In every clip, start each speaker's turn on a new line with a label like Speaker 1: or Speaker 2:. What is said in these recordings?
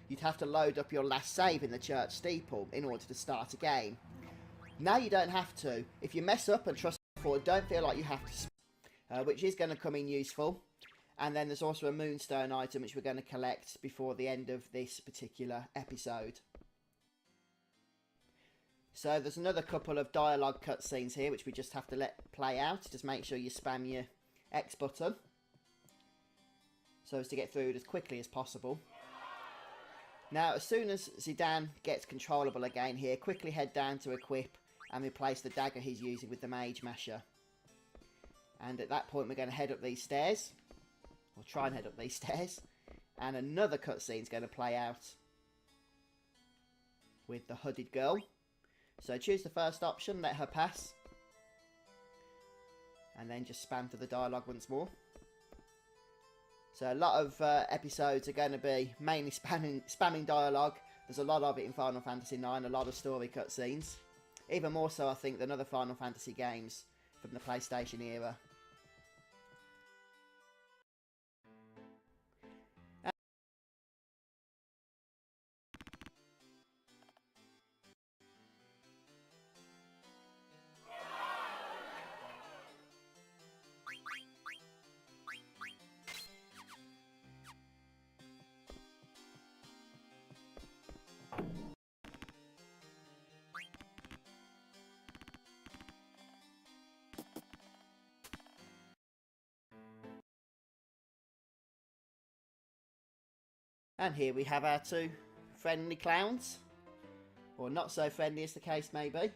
Speaker 1: you'd have to load up your last save in the church steeple in order to start a game. Now you don't have to. If you mess up and trust forward, don't feel like you have to, which is going to come in useful. And then there's also a moonstone item which we're going to collect before the end of this particular episode. So there's another couple of dialogue cutscenes here which we just have to let play out. Just make sure you spam your X button so as to get through it as quickly as possible. Now, as soon as Zidane gets controllable again here, quickly head down to equip and replace the dagger he's using with the Mage Masher. And at that point, we're going to head up these stairs. Or try and head up these stairs. And another cutscene's going to play out with the hooded girl. So choose the first option, let her pass. And then just spam to the dialogue once more. So a lot of episodes are going to be mainly spamming dialogue. There's a lot of it in Final Fantasy IX, a lot of story cutscenes. Even more so, I think, than other Final Fantasy games from the PlayStation era. And here we have our two friendly clowns. Or not so friendly as the case may be.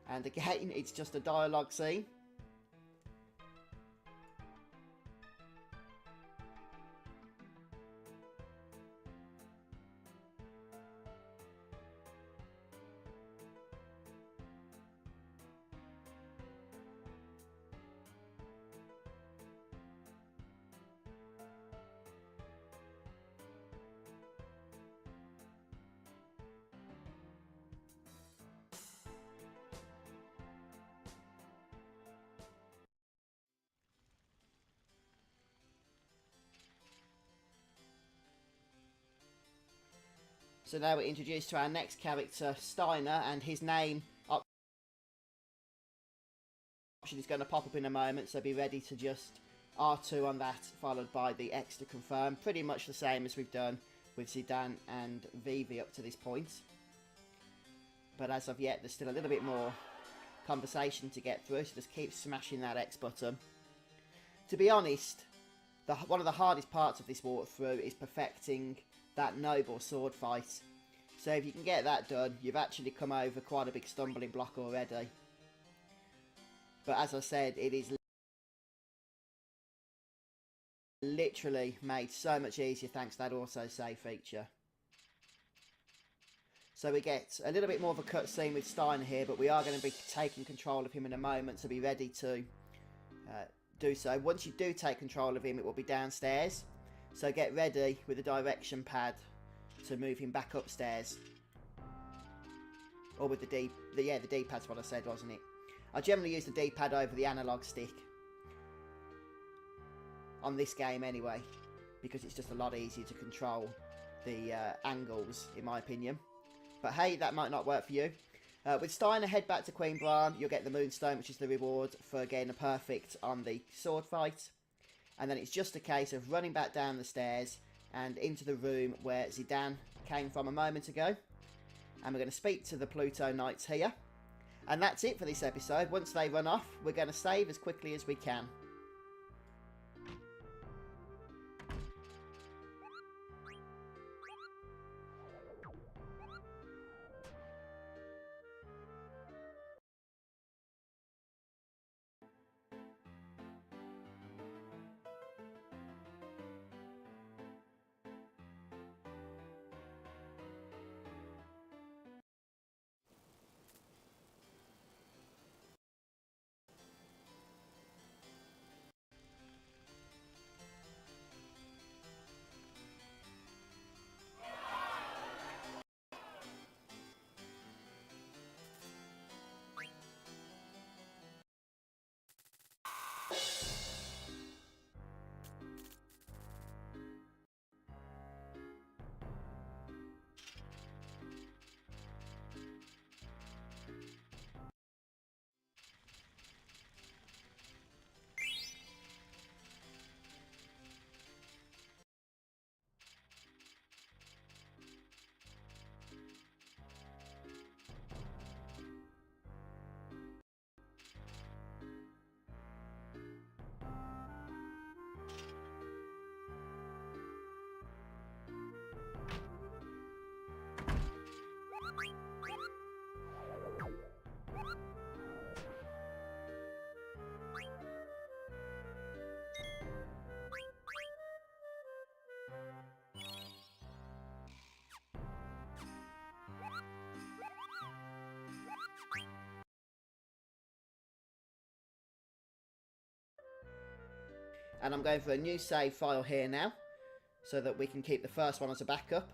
Speaker 1: And again, it's just a dialogue scene. So now we're introduced to our next character, Steiner, and his name option is going to pop up in a moment, so be ready to just R2 on that, followed by the X to confirm. Pretty much the same as we've done with Zidane and Vivi up to this point. But as of yet, there's still a little bit more conversation to get through, so just keep smashing that X button. To be honest, one of the hardest parts of this walkthrough is perfecting that noble sword fight. So if you can get that done, you've actually come over quite a big stumbling block already. But as I said, it is literally made so much easier thanks to that autosave feature. So we get a little bit more of a cutscene with Steiner here, but we are going to be taking control of him in a moment, so be ready to do so. Once you do take control of him, it will be downstairs. So get ready with the direction pad to move him back upstairs. Or with the D-pad's what I said, wasn't it? I generally use the D-pad over the analog stick. On this game anyway. Because it's just a lot easier to control the angles, in my opinion. But hey, that might not work for you. With Steiner, head back to Queen Bran. You'll get the Moonstone, which is the reward for getting a perfect on the sword fight. And then it's just a case of running back down the stairs and into the room where Zidane came from a moment ago. And we're going to speak to the Pluto Knights here. And that's it for this episode. Once they run off, we're going to save as quickly as we can. And I'm going for a new save file here now, so that we can keep the first one as a backup.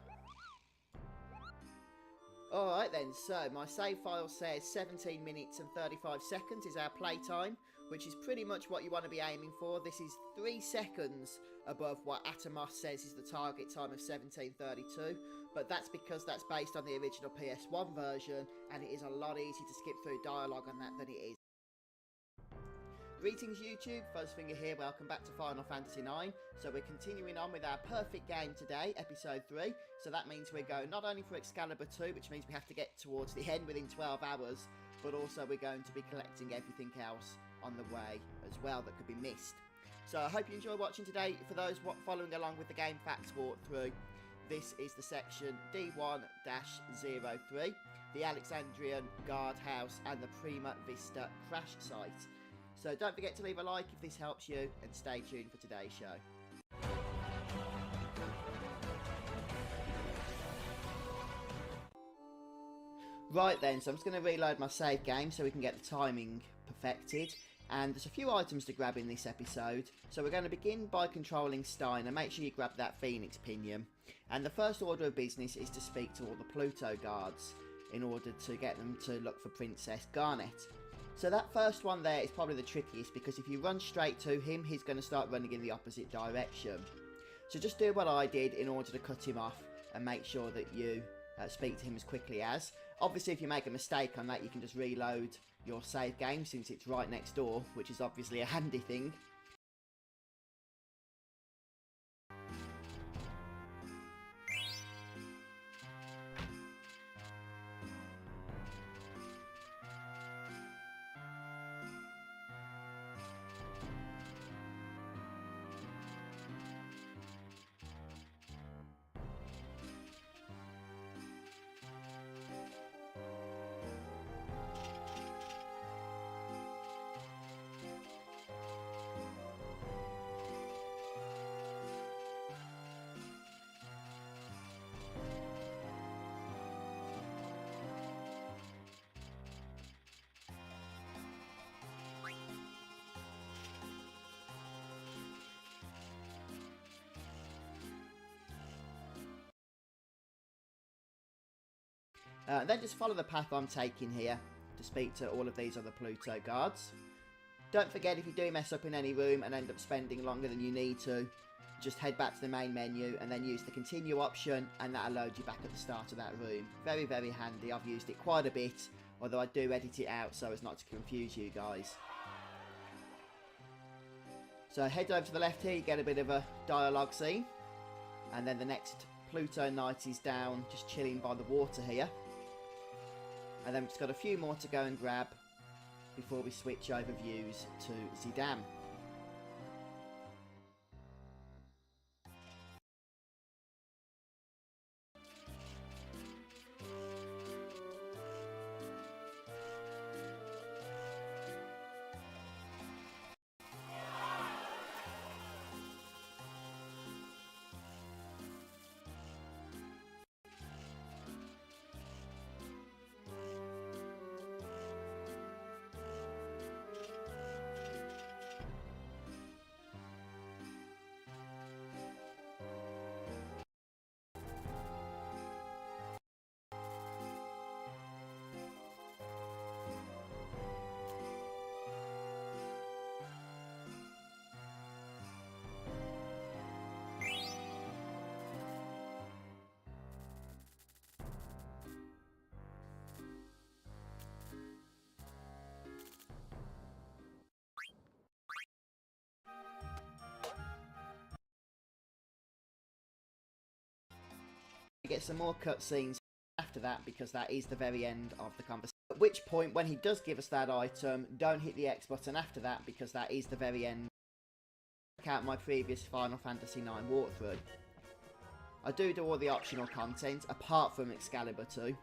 Speaker 1: Alright then, so my save file says 17 minutes and 35 seconds is our playtime, which is pretty much what you want to be aiming for. This is 3 seconds above what Atomos says is the target time of 17:32, but that's because that's based on the original PS1 version, and it is a lot easier to skip through dialogue on that than it is. Greetings YouTube, Fuzzfinger here, welcome back to Final Fantasy IX. So we're continuing on with our perfect game today, episode 3. So that means we're going not only for Excalibur 2, which means we have to get towards the end within 12 hours, but also we're going to be collecting everything else on the way as well that could be missed. So I hope you enjoy watching today. For those following along with the game facts walkthrough, this is the section D1-03, the Alexandrian Guardhouse and the Prima Vista crash site. So don't forget to leave a like if this helps you, and stay tuned for today's show. Right then, so I'm just going to reload my save game so we can get the timing perfected. And there's a few items to grab in this episode. So we're going to begin by controlling Steiner. Make sure you grab that Phoenix Pinion. And the first order of business is to speak to all the Pluto guards in order to get them to look for Princess Garnet. So that first one there is probably the trickiest, because if you run straight to him, he's going to start running in the opposite direction. So just do what I did in order to cut him off and make sure that you speak to him as quickly as. Obviously, if you make a mistake on that, you can just reload your save game since it's right next door, which is obviously a handy thing. Then just follow the path I'm taking here to speak to all of these other Pluto guards. Don't forget, if you do mess up in any room and end up spending longer than you need to, just head back to the main menu and then use the continue option, and that'll load you back at the start of that room. Very, very handy. I've used it quite a bit, although I do edit it out so as not to confuse you guys. So head over to the left here, you get a bit of a dialogue scene. And then the next Pluto knight is down, just chilling by the water here. And then we've just got a few more to go and grab before we switch over views to Zidane. Get some more cutscenes after that, because that is the very end of the conversation. At which point, when he does give us that item, don't hit the X button after that, because that is the very end. Check out my previous Final Fantasy IX walkthrough. I do all the optional content, apart from Excalibur 2,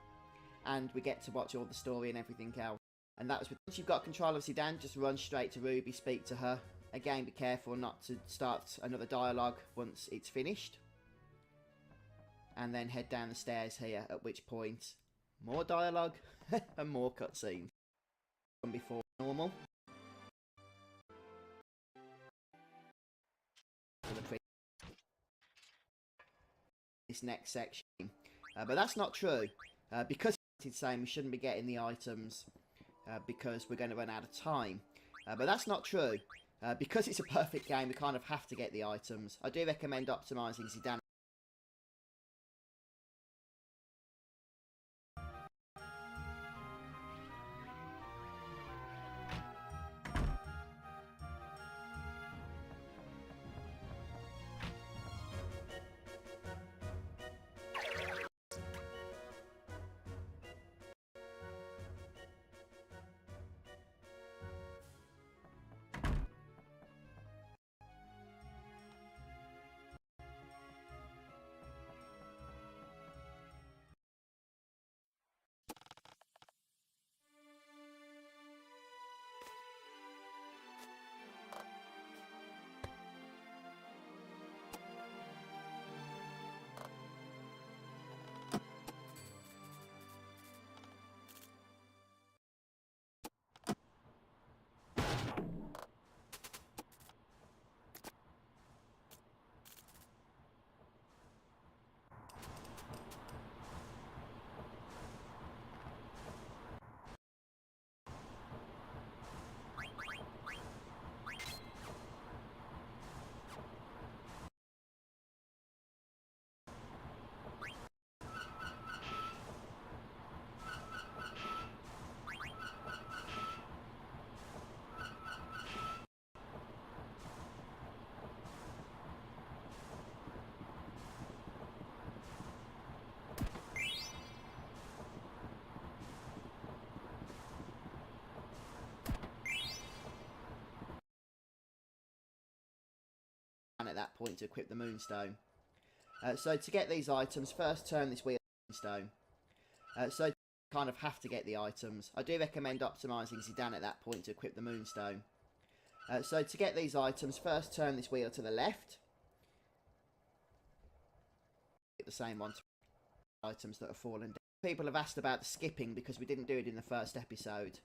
Speaker 1: and we get to watch all the story and everything else. And that was once you've got control of Zidane, just run straight to Ruby, speak to her. Again, be careful not to start another dialogue once it's finished. And then head down the stairs here, at which point more dialogue and more cutscenes than before normal. this next section. But that's not true. Because it's saying we shouldn't be getting the items because we're going to run out of time. But that's not true. Because it's a perfect game, we kind of have to get the items. I do recommend optimising Zidane. At that point to equip the Moonstone. So to get these items, first turn this wheel Moonstone. So you kind of have to get the items. I do recommend optimising Zidane at that point to equip the Moonstone. So to get these items, first turn this wheel to the left. Get the same one to items that have fallen down. People have asked about the skipping because we didn't do it in the first episode.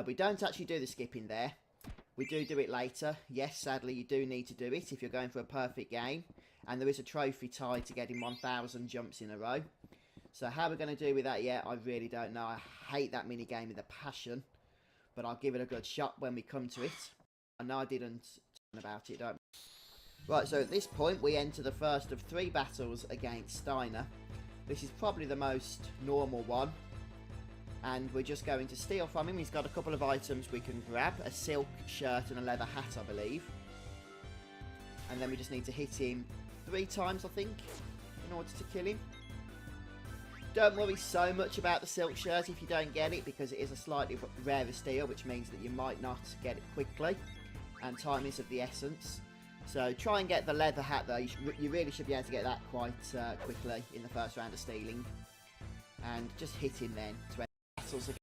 Speaker 1: We don't actually do the skipping there. We do it later. Yes, sadly, you do need to do it if you're going for a perfect game. And there is a trophy tied to getting 1,000 jumps in a row. So how we're going to do with that yet, I really don't know. I hate that mini game with a passion. But I'll give it a good shot when we come to it. I know I didn't talk about it, don't I? Right, so at this point, we enter the first of 3 battles against Steiner. This is probably the most normal one. And we're just going to steal from him. He's got a couple of items we can grab. A silk shirt and a leather hat, I believe. And then we just need to hit him 3 times, I think, in order to kill him. Don't worry so much about the silk shirt if you don't get it, because it is a slightly rarer steal, which means that you might not get it quickly. And time is of the essence. So try and get the leather hat, though. You really should be able to get that quite quickly in the first round of stealing. And just hit him then to end battles again.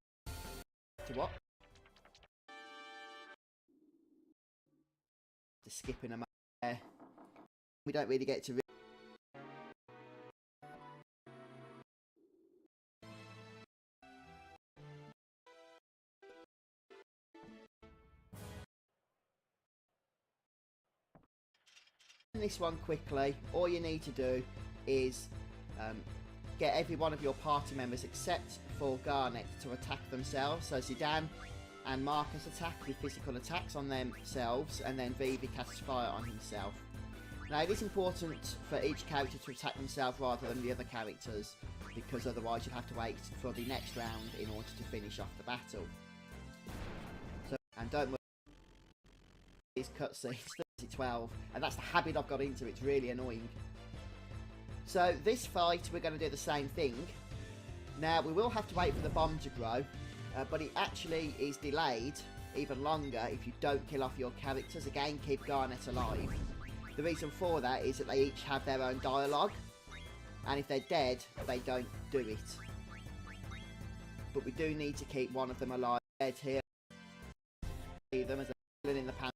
Speaker 1: To what? To skipping them there. We don't really get to. This one quickly. All you need to do is get every one of your party members except for Garnet to attack themselves. So Zidane and Marcus attack with physical attacks on themselves, and then Vivi casts fire on himself. Now it is important for each character to attack themselves rather than the other characters, because otherwise you'd have to wait for the next round in order to finish off the battle. So, and don't worry, these cutscenes 12, and that's the habit I've got into. It's really annoying. So this fight we're going to do the same thing. Now we will have to wait for the bomb to grow, but it actually is delayed even longer if you don't kill off your characters. Again, keep Garnet alive. The reason for that is that they each have their own dialogue, and if they're dead they don't do it. But we do need to keep one of them alive. Dead here. See them as a villain in the pan.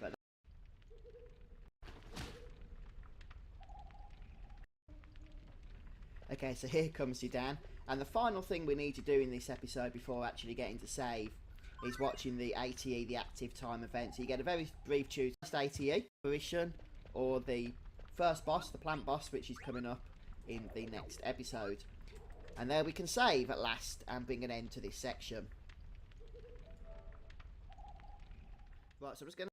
Speaker 1: But okay, so here comes Zidane. And the final thing we need to do in this episode before actually getting to save is watching the ATE, the active time event. So you get a very brief choose ATE, fruition, or the first boss, the plant boss, which is coming up in the next episode. And there we can save at last and bring an end to this section. Right, so I'm just going to